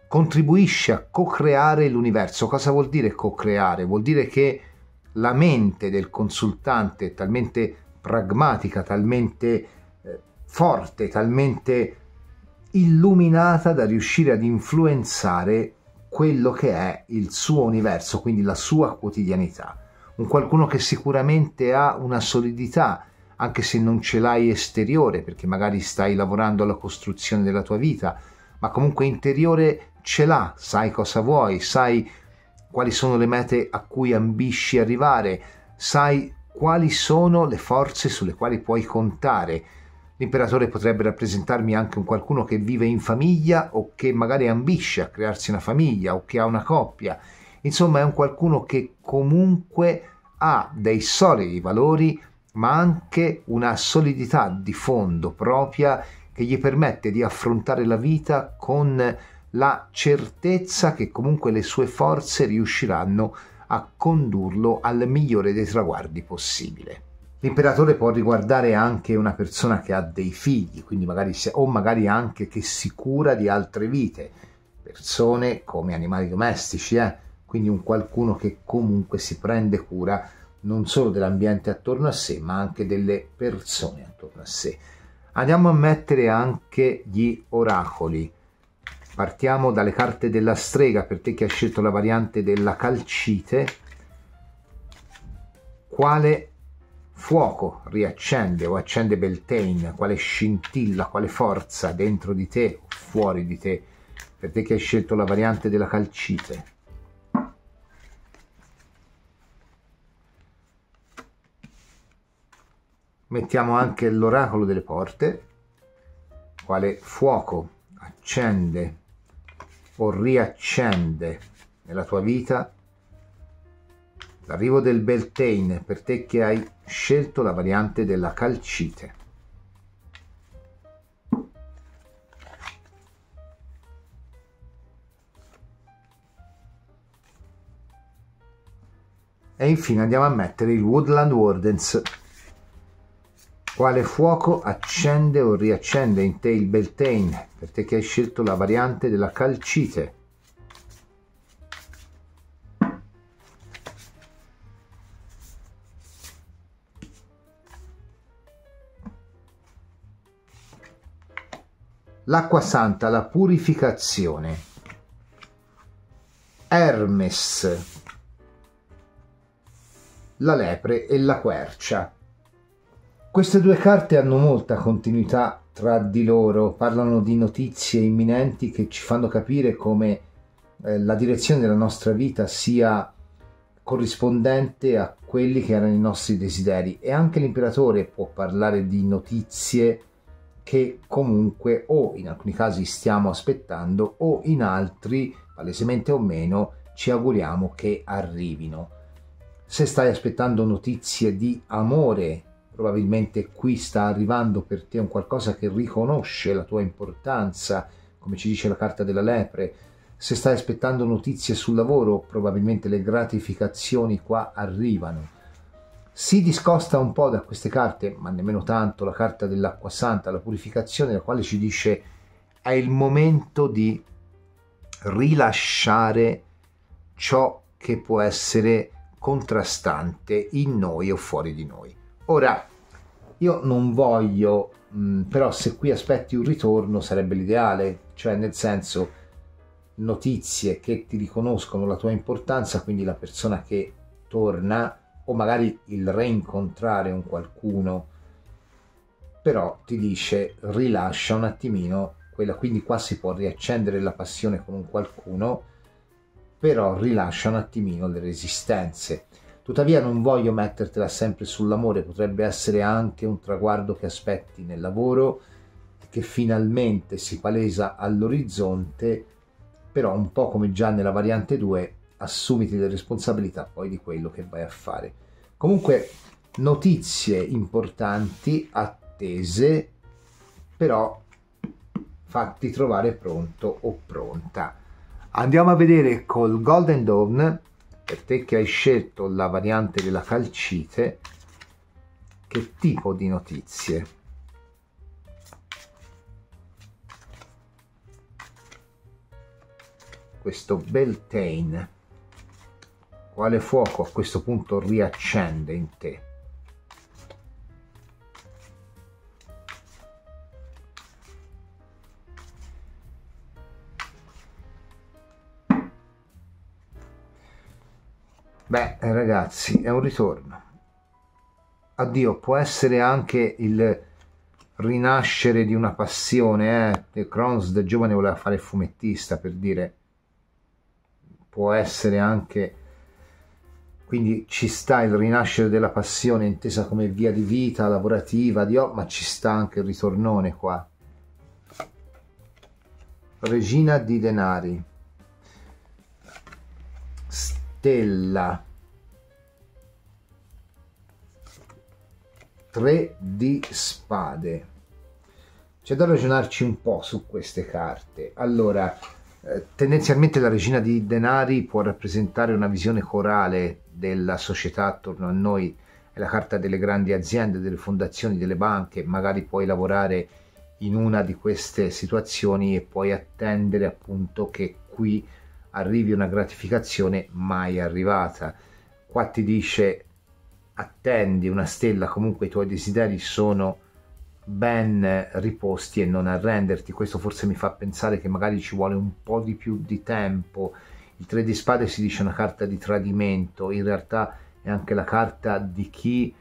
contribuisce a co-creare l'universo. Cosa vuol dire co-creare? Vuol dire che la mente del consultante è talmente pragmatica, talmente forte, talmente illuminata da riuscire ad influenzare quello che è il suo universo, quindi la sua quotidianità. Un qualcuno che sicuramente ha una solidità, anche se non ce l'hai esteriore, perché magari stai lavorando alla costruzione della tua vita, ma comunque interiore ce l'ha, sai cosa vuoi, sai quali sono le mete a cui ambisci arrivare, sai quali sono le forze sulle quali puoi contare. L'imperatore potrebbe rappresentarmi anche un qualcuno che vive in famiglia o che magari ambisce a crearsi una famiglia o che ha una coppia. Insomma, è un qualcuno che comunque ha dei solidi valori, ma anche una solidità di fondo propria che gli permette di affrontare la vita con la certezza che comunque le sue forze riusciranno a condurlo al migliore dei traguardi possibile. L'imperatore può riguardare anche una persona che ha dei figli, quindi magari anche che si cura di altre vite, persone come animali domestici, quindi un qualcuno che comunque si prende cura non solo dell'ambiente attorno a sé, ma anche delle persone attorno a sé. Andiamo a mettere anche gli oracoli. Partiamo dalle carte della strega, per te che hai scelto la variante della calcite. Quale fuoco riaccende o accende Beltane? Quale scintilla, quale forza dentro di te o fuori di te? Per te che hai scelto la variante della calcite. Mettiamo anche l'oracolo delle porte, quale fuoco accende o riaccende nella tua vita l'arrivo del Beltane, per te che hai scelto la variante della calcite. E infine andiamo a mettere il Woodland Wardens. Quale fuoco accende o riaccende in te il Beltane, per te che hai scelto la variante della calcite. L'acqua santa, la purificazione. Hermes, la lepre e la quercia. Queste due carte hanno molta continuità tra di loro, parlano di notizie imminenti che ci fanno capire come la direzione della nostra vita sia corrispondente a quelli che erano i nostri desideri, e anche l'imperatore può parlare di notizie che comunque o in alcuni casi stiamo aspettando o in altri, palesemente o meno, ci auguriamo che arrivino. Se stai aspettando notizie di amore, probabilmente qui sta arrivando per te un qualcosa che riconosce la tua importanza, come ci dice la carta della lepre. Se stai aspettando notizie sul lavoro, probabilmente le gratificazioni qua arrivano. Si discosta un po' da queste carte, ma nemmeno tanto, la carta dell'acqua santa, la purificazione, la quale ci dice è il momento di rilasciare ciò che può essere contrastante in noi o fuori di noi. Ora, Io non voglio, però se qui aspetti un ritorno sarebbe l'ideale, cioè nel senso notizie che ti riconoscono la tua importanza, quindi la persona che torna o magari il reincontrare un qualcuno, però ti dice rilascia un attimino quella, quindi qua si può riaccendere la passione con un qualcuno, però rilascia un attimino le resistenze. Tuttavia non voglio mettertela sempre sull'amore, potrebbe essere anche un traguardo che aspetti nel lavoro, che finalmente si palesa all'orizzonte, però un po' come già nella variante 2, assumiti le responsabilità poi di quello che vai a fare. Comunque notizie importanti, attese, però fatti trovare pronto o pronta. Andiamo a vedere col Golden Dawn, per te che hai scelto la variante della calcite, che tipo di notizie. Questo Beltane, quale fuoco a questo punto riaccende in te? Beh, ragazzi, è un ritorno. Addio, può essere anche il rinascere di una passione, Cronos da giovane voleva fare fumettista, per dire. Può essere anche, quindi ci sta il rinascere della passione intesa come via di vita lavorativa, ma ci sta anche il ritornone qua. Regina di denari, stella, 3 di spade. C'è da ragionarci un po' su queste carte. Allora, tendenzialmente la regina di denari può rappresentare una visione corale della società attorno a noi, è la carta delle grandi aziende, delle fondazioni, delle banche. Magari puoi lavorare in una di queste situazioni e puoi attendere appunto che qui arrivi una gratificazione mai arrivata. Qua ti dice attendi una stella, comunque i tuoi desideri sono ben riposti e non arrenderti. Questo forse mi fa pensare che magari ci vuole un po' di più di tempo. Il 3 di spade si dice una carta di tradimento, in realtà è anche la carta di chi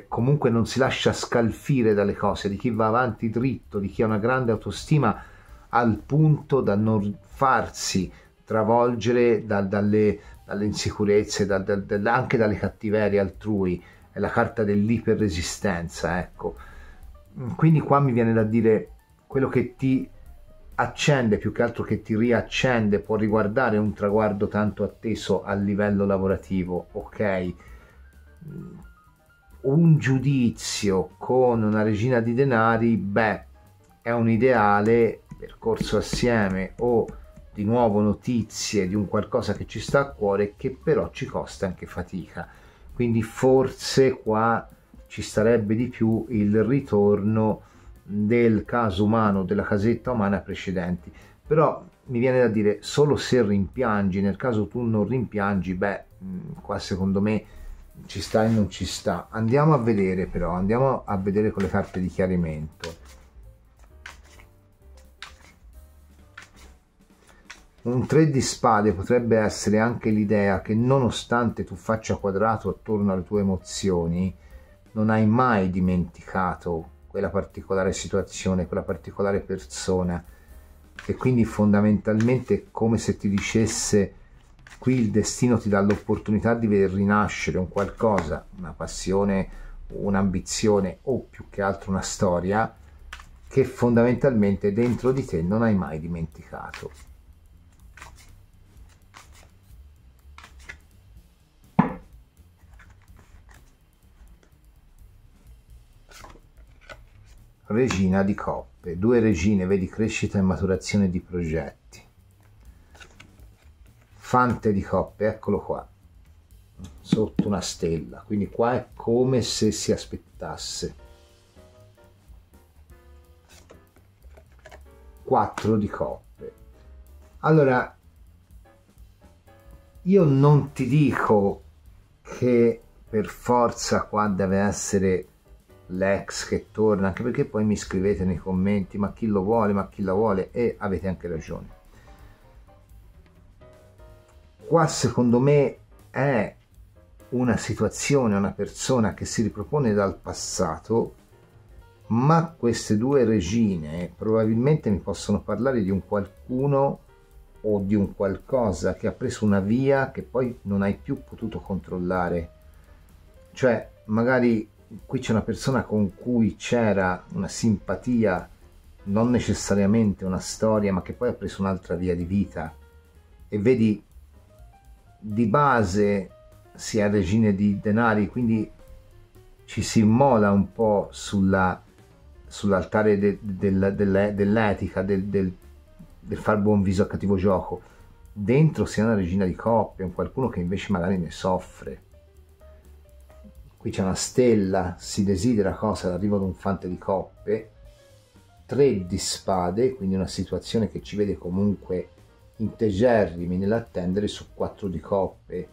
comunque non si lascia scalfire dalle cose, di chi va avanti dritto, di chi ha una grande autostima al punto da non farsi travolgere dalle insicurezze, anche dalle cattiverie altrui. È la carta dell'iperresistenza, ecco. Quindi qua mi viene da dire quello che ti accende più che altro che ti riaccende può riguardare un traguardo tanto atteso a livello lavorativo, ok? Un giudizio con una regina di denari, beh, è un ideale percorso assieme o di nuovo notizie di un qualcosa che ci sta a cuore, che però ci costa anche fatica. Quindi forse qua ci starebbe di più il ritorno del caso umano, della casetta umana precedenti. Però mi viene da dire, solo se rimpiangi, nel caso tu non rimpiangi, beh, qua secondo me ci sta e non ci sta. Andiamo a vedere però, andiamo a vedere con le carte di chiarimento. Un 3 di spade potrebbe essere anche l'idea che nonostante tu faccia quadrato attorno alle tue emozioni, non hai mai dimenticato quella particolare situazione, quella particolare persona, e quindi fondamentalmente è come se ti dicesse qui il destino ti dà l'opportunità di vedere rinascere un qualcosa, una passione, un'ambizione o più che altro una storia che fondamentalmente dentro di te non hai mai dimenticato. Regina di coppe, 2 regine, vedi crescita e maturazione di progetti. Fante di coppe, eccolo qua, sotto una stella, quindi qua è come se si aspettasse. 4 di coppe. Allora, io non ti dico che per forza qua deve essere l'ex che torna, anche perché poi mi scrivete nei commenti ma chi lo vuole, ma chi la vuole, e avete anche ragione. Qua secondo me è una situazione, una persona che si ripropone dal passato, ma queste due regine probabilmente mi possono parlare di un qualcuno o di un qualcosa che ha preso una via che poi non hai più potuto controllare. Cioè magari qui c'è una persona con cui c'era una simpatia, non necessariamente una storia, ma che poi ha preso un'altra via di vita, e vedi, di base si è regine di denari, quindi ci si immola un po' sull'altare dell'etica, del far buon viso a cattivo gioco. Dentro si è una regina di coppe, un qualcuno che invece magari ne soffre. Qui c'è una stella, si desidera cosa? L'arrivo di un fante di coppe, 3 di spade, quindi una situazione che ci vede comunque integerrimi nell'attendere su 4 di coppe,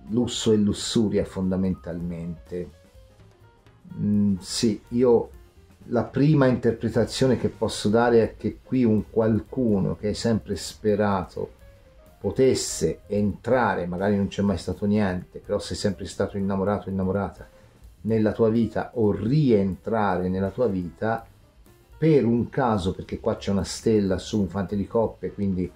lusso e lussuria fondamentalmente. Sì, io la prima interpretazione che posso dare è che qui un qualcuno che hai sempre sperato potesse entrare, magari non c'è mai stato niente, però sei sempre stato innamorato o innamorata nella tua vita, o rientrare nella tua vita per un caso, perché qua c'è una stella su un fante di coppe, quindi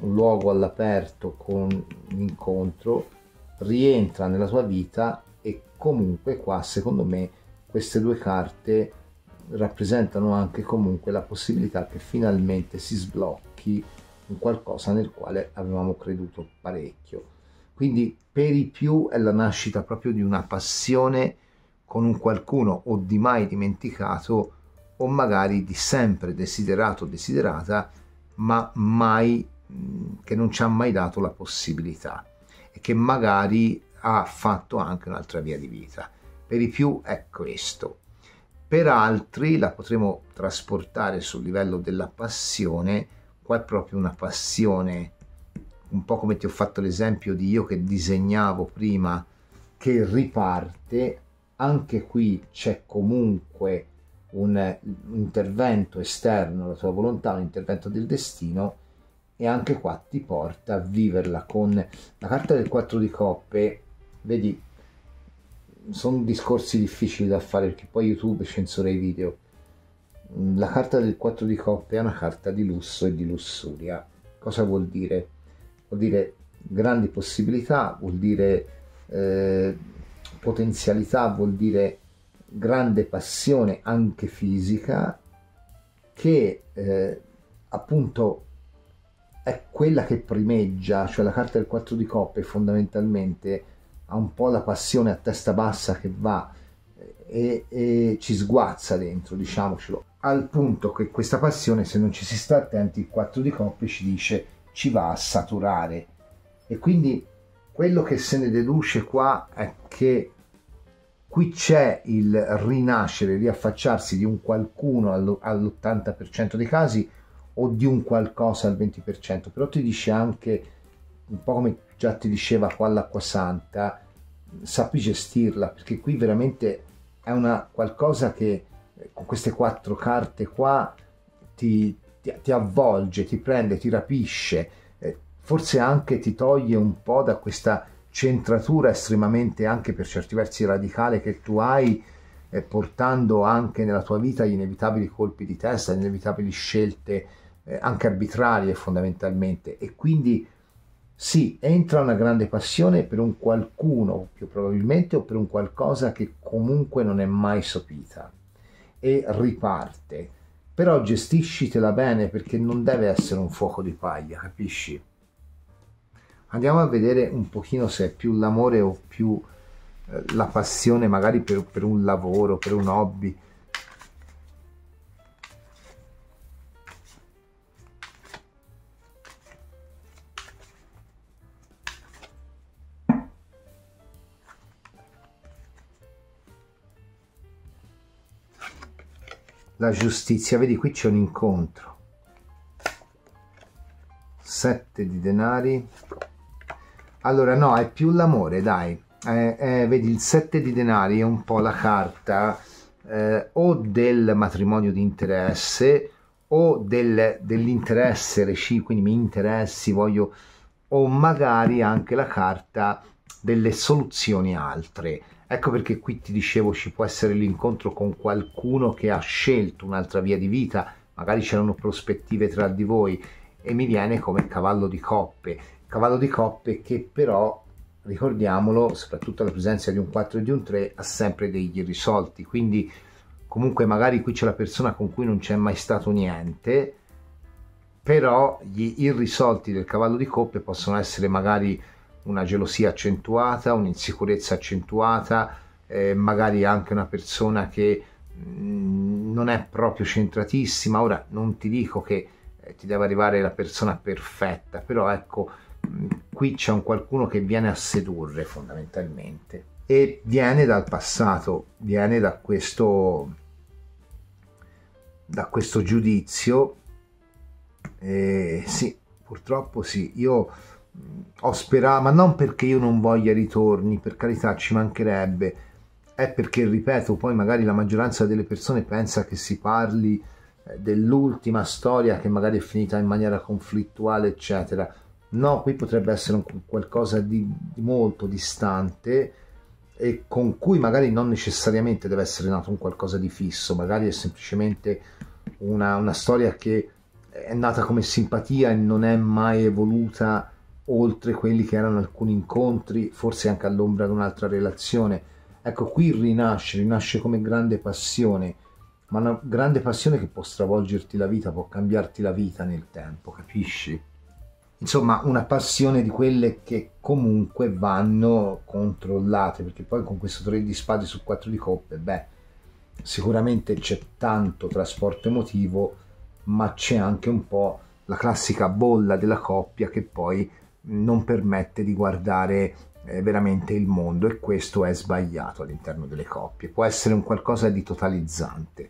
un luogo all'aperto con un incontro, rientra nella tua vita. E comunque qua secondo me queste due carte rappresentano anche comunque la possibilità che finalmente si sblocchi un qualcosa nel quale avevamo creduto parecchio. Quindi per i più è la nascita proprio di una passione con un qualcuno o di mai dimenticato, o magari di sempre desiderato o desiderata, ma mai, che non ci ha mai dato la possibilità, e che magari ha fatto anche un'altra via di vita. Per i più è questo. Per altri la potremo trasportare sul livello della passione. Qua è proprio una passione, un po' come ti ho fatto l'esempio di io che disegnavo prima, che riparte. Anche qui c'è comunque un intervento esterno alla tua volontà, un intervento del destino, e anche qua ti porta a viverla con la carta del 4 di coppe. Vedi, sono discorsi difficili da fare perché poi YouTube censura i video. La carta del 4 di coppe è una carta di lusso e di lussuria. Cosa vuol dire? Vuol dire grandi possibilità, vuol dire potenzialità, vuol dire grande passione anche fisica, che appunto è quella che primeggia. Cioè la carta del 4 di coppe fondamentalmente ha un po' la passione a testa bassa che va e ci sguazza dentro, diciamocelo, al punto che questa passione, se non ci si sta attenti, il 4 di coppe ci dice ci va a saturare. E quindi quello che se ne deduce qua è che qui c'è il rinascere, riaffacciarsi di un qualcuno all'80% dei casi, o di un qualcosa al 20%, però ti dice anche, un po' come già ti diceva qua l'acquasanta, sappi gestirla, perché qui veramente è una qualcosa che con queste 4 carte qua ti avvolge, ti prende, ti rapisce, forse anche ti toglie un po' da questa centratura estremamente, anche per certi versi radicale, che tu hai, portando anche nella tua vita gli inevitabili colpi di testa, le inevitabili scelte anche arbitrarie fondamentalmente. E quindi sì, entra una grande passione per un qualcuno più probabilmente, o per un qualcosa che comunque non è mai sopita, e riparte. Però gestiscitela bene, perché non deve essere un fuoco di paglia, capisci? Andiamo a vedere un pochino se è più l'amore o più la passione, magari per un lavoro, per un hobby. La giustizia, vedi, qui c'è un incontro. 7 di denari. Allora no, è più l'amore, dai. vedi, il 7 di denari è un po' la carta o del matrimonio di interesse o dell'interesse reciproco, quindi mi interessi, voglio, o magari anche la carta delle soluzioni altre. Ecco perché qui ti dicevo ci può essere l'incontro con qualcuno che ha scelto un'altra via di vita, magari c'erano prospettive tra di voi, e mi viene come cavallo di coppe che però, ricordiamolo, soprattutto la presenza di un 4 e di un 3 ha sempre degli irrisolti, quindi comunque magari qui c'è la persona con cui non c'è mai stato niente, però gli irrisolti del cavallo di coppe possono essere magari una gelosia accentuata, un'insicurezza accentuata, magari anche una persona che non è proprio centratissima. Ora non ti dico che ti deve arrivare la persona perfetta, però ecco, qui c'è un qualcuno che viene a sedurre fondamentalmente e viene dal passato, viene da questo giudizio. Sì, purtroppo sì, io ho sperato, ma non perché io non voglia ritorni, per carità, ci mancherebbe, è perché, ripeto, poi magari la maggioranza delle persone pensa che si parli dell'ultima storia che magari è finita in maniera conflittuale, eccetera. No, qui potrebbe essere un qualcosa di molto distante e con cui magari non necessariamente deve essere nato un qualcosa di fisso, magari è semplicemente una storia che è nata come simpatia e non è mai evoluta oltre quelli che erano alcuni incontri, forse anche all'ombra di un'altra relazione. Ecco, qui rinasce come grande passione, ma una grande passione che può stravolgerti la vita, può cambiarti la vita nel tempo, capisci? Insomma, una passione di quelle che comunque vanno controllate, perché poi con questo 3 di spade su 4 di coppe, beh, sicuramente c'è tanto trasporto emotivo, ma c'è anche un po' la classica bolla della coppia che poi non permette di guardare veramente il mondo, e questo è sbagliato all'interno delle coppie. Può essere un qualcosa di totalizzante,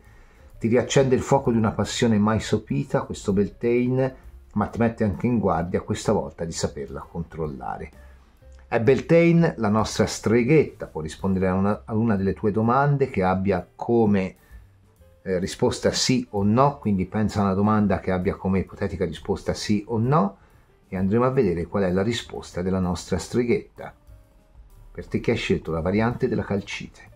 ti riaccende il fuoco di una passione mai sopita, questo Beltane, ma ti mette anche in guardia questa volta di saperla controllare. È Beltane, la nostra streghetta, può rispondere a una delle tue domande che abbia come risposta sì o no, quindi pensa a una domanda che abbia come ipotetica risposta sì o no e andremo a vedere qual è la risposta della nostra streghetta. Per te che hai scelto la variante della calcite.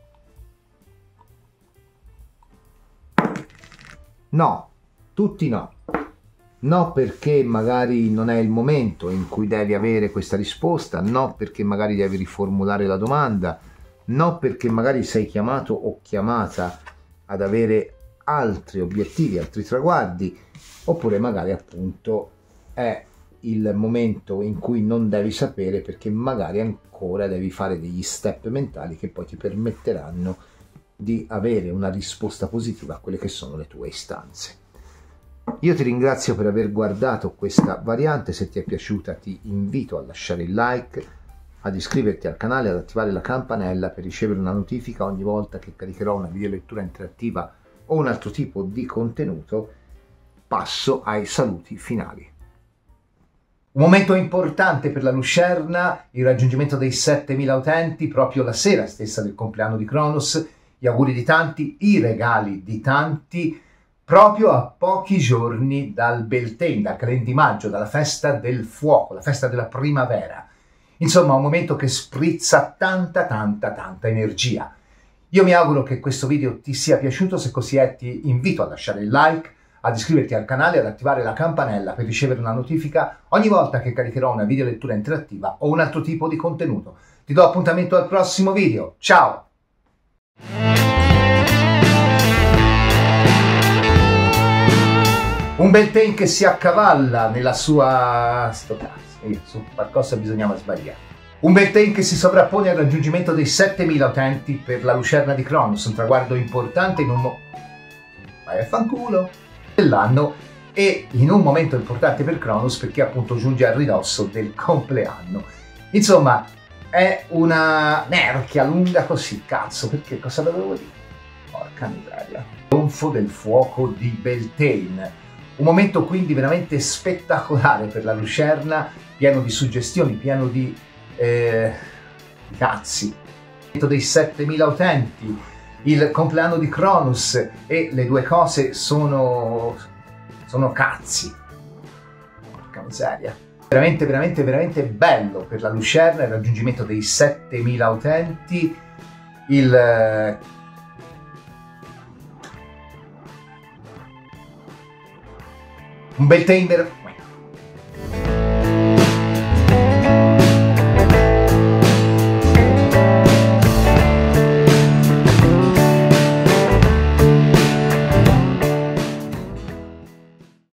No, tutti no. No, perché magari non è il momento in cui devi avere questa risposta, no perché magari devi riformulare la domanda, no perché magari sei chiamato o chiamata ad avere altri obiettivi, altri traguardi, oppure magari appunto è il momento in cui non devi sapere perché magari ancora devi fare degli step mentali che poi ti permetteranno di avere una risposta positiva a quelle che sono le tue istanze. Io ti ringrazio per aver guardato questa variante, se ti è piaciuta ti invito a lasciare il like, ad iscriverti al canale, ad attivare la campanella per ricevere una notifica ogni volta che caricherò una videolettura interattiva o un altro tipo di contenuto. Passo ai saluti finali. Un momento importante per la Lucerna, il raggiungimento dei 7000 utenti proprio la sera stessa del compleanno di Cronos, gli auguri di tanti, i regali di tanti, proprio a pochi giorni dal Beltane, dal Calend di maggio, dalla festa del fuoco, la festa della primavera. Insomma, un momento che sprizza tanta energia. Io mi auguro che questo video ti sia piaciuto, se così è ti invito a lasciare il like, ad iscriverti al canale e ad attivare la campanella per ricevere una notifica ogni volta che caricherò una videolettura interattiva o un altro tipo di contenuto. Ti do appuntamento al prossimo video, ciao! Un Beltane che si accavalla nella sua... sto cazzo, su qualcosa bisognava sbagliare. Un Beltane che si sovrappone al raggiungimento dei 7000 utenti per la Lucerna di Cronos, un traguardo importante in un vai a fanculo dell'anno e in un momento importante per Cronos perché appunto giunge al ridosso del compleanno. Insomma, è una nerchia lunga così, cazzo, perché cosa dovevo dire? Porca miseria. Tonfo del fuoco di Beltane. Un momento quindi veramente spettacolare per la Lucerna, pieno di suggestioni, pieno di i cazzi, dei 7000 utenti, il compleanno di Cronus, e le due cose sono cazzi. Porca miseria. Veramente, veramente, veramente bello per la Lucerna il raggiungimento dei 7000 utenti, un bel tamer